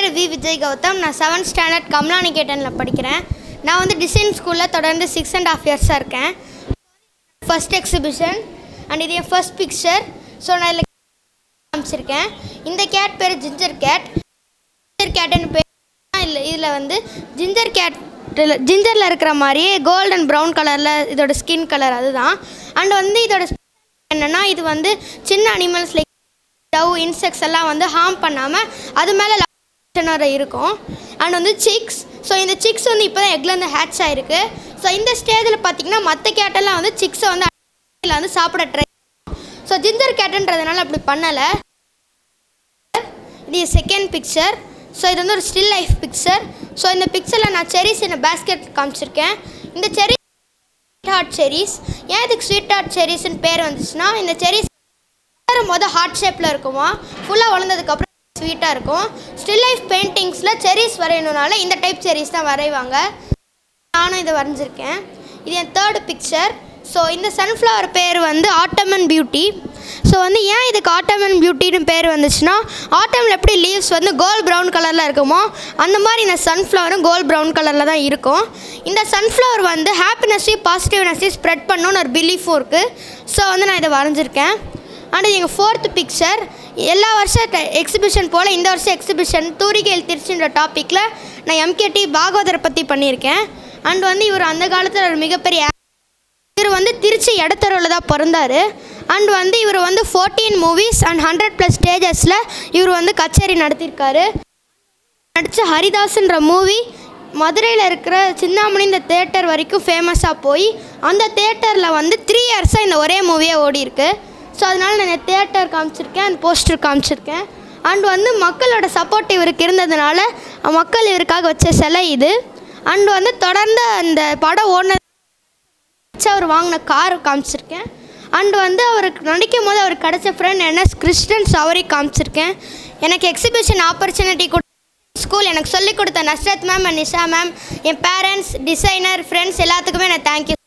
பேர் வி விஜய் கௌதம். நான் 7th standard கமலாநிகேட்டனில் படிக்கிறேன். நான் வந்து டிசைன் ஸ்கூலில் தொடர்ந்து 6.5 இயர்ஸாக இருக்கேன். ஃபர்ஸ்ட் எக்ஸிபிஷன் அண்ட் இது என் ஃபர்ஸ்ட் பிக்சர். ஸோ நான் இதில் காமிச்சிருக்கேன். இந்த கேட் பேர் ஜிஞ்சர் கேட். ஜிஞ்சர் கேட்டுன்னு பேர் இல்லை, இதில் வந்து ஜிஞ்சரில் இருக்கிற மாதிரியே கோல்டு அண்ட் ப்ரௌன் கலரில் இதோட ஸ்கின் கலர் அதுதான். அண்ட் வந்து இதோட என்னென்னா இது வந்து சின்ன அனிமல்ஸ் லைக் டவ் இன்செக்ட்ஸ் எல்லாம் வந்து ஹார்ம் பண்ணாமல் அது மேலே இருக்கும். அண்ட் வந்து சிக்ஸ். ஸோ இந்த சிக்ஸ் வந்து இப்போ தான் எக்லேருந்து ஹேட்ச் ஆகிருக்கு. ஸோ இந்த ஸ்டேஜில் பார்த்திங்கன்னா மற்ற கேட்டெல்லாம் வந்து சிக்ஸை வந்து சாப்பிட ட்ரை. ஸோ ஜிஞ்சர் கேட்டுன்றதுனால அப்படி பண்ணலை. இது செகண்ட் பிக்சர். ஸோ இது வந்து ஒரு ஸ்டில் லைஃப் பிக்சர். ஸோ இந்த பிக்சரில் நான் செரிஸ் இந்த பேஸ்கெட் காமிச்சிருக்கேன். இந்த செரிஸ் ஸ்வீட் ஹார்ட் செரிஸ். ஏன் இதுக்கு ஸ்வீட் ஹார்ட் செரிஸ்ன்னு பேர் வந்துச்சுன்னா இந்த செரிஸ் மொதல் ஹார்ட் ஷேப்பில் இருக்குமா, ஃபுல்லாக வளர்ந்ததுக்கப்புறம் ஸ்வீட்டாக இருக்கும். ஸ்டில் லைஃப் பெயிண்டிங்ஸில் செரிஸ் வரையணுனால இந்த டைப் செரிஸ் தான் வரைவாங்க. நானும் இதை வரைஞ்சிருக்கேன். இது என் தேர்டு பிக்சர். ஸோ இந்த சன்ஃப்ளவர் பேர் வந்து ஆட்டம் அண்ட் பியூட்டி. ஸோ வந்து ஏன் இதுக்கு ஆட்டம் அண்ட் பியூட்டின்னு பேர் வந்துச்சுன்னா ஆட்டமில் எப்படி லீவ்ஸ் வந்து கோல்ட் ப்ரௌன் கலரில் இருக்குமோ அந்த மாதிரி இந்த சன்ஃப்ளவரும் கோல்ட் ப்ரௌன் கலரில் தான் இருக்கும். இந்த சன்ஃப்ளவர் வந்து ஹாப்பினஸ்ஸையும் பாசிட்டிவ்னஸையும் ஸ்ப்ரெட் பண்ணணுன்னு ஒரு பிலீஃபும் இருக்குது. ஸோ வந்து நான் இதை வரைஞ்சிருக்கேன். அண்ட் எங்கள் ஃபோர்த்து பிக்சர். எல்லா வருஷம் எக்ஸிபிஷன் போல் இந்த வருஷம் எக்ஸிபிஷன் தூரிகையில் திருச்சின்ற டாப்பிக்கில் நான் எம்கேடி பாகவதரை பற்றி பண்ணியிருக்கேன். அண்ட் வந்து இவர் அந்த காலத்தில் ஒரு மிகப்பெரிய இவர் வந்து திருச்சி எடத்தெருவில் தான் பிறந்தார். அண்ட் வந்து இவர் வந்து 14 மூவிஸ் அண்ட் 100+ ஸ்டேஜஸில் இவர் வந்து கச்சேரி நடத்தியிருக்காரு. நடித்த ஹரிதாஸ்ன்ற மூவி மதுரையில் இருக்கிற சிந்தாமணி இந்த தேட்டர் வரைக்கும் ஃபேமஸாக போய் அந்த தேட்டரில் வந்து 3 இயர்ஸாக இந்த ஒரே மூவியே ஓடிருக்கு. ஸோ அதனால் நான் தேட்டர் காமிச்சிருக்கேன், அந்த போஸ்டர் காமிச்சிருக்கேன். அண்ட் வந்து மக்களோட சப்போர்ட் இவருக்கு இருந்ததுனால மக்கள் இவருக்காக வச்ச சிலை இது. அண்ட் வந்து தொடர்ந்து அந்த படம் ஓடினது அவர் வாங்கின கார் காமிச்சிருக்கேன். அண்ட் வந்து அவருக்கு நடிக்கும் போது அவருக்கு கிடைச்ச ஃப்ரெண்ட் NS கிறிஸ்டன்ஸ் அவரையும் காமிச்சிருக்கேன். எனக்கு எக்ஸிபிஷன் ஆப்பர்ச்சுனிட்டி ஸ்கூல் எனக்கு சொல்லிக் கொடுத்த Nusrat ma'am and Nisha ma'am, N parents, designer, friends எல்லாத்துக்குமே நான் தேங்க்யூ.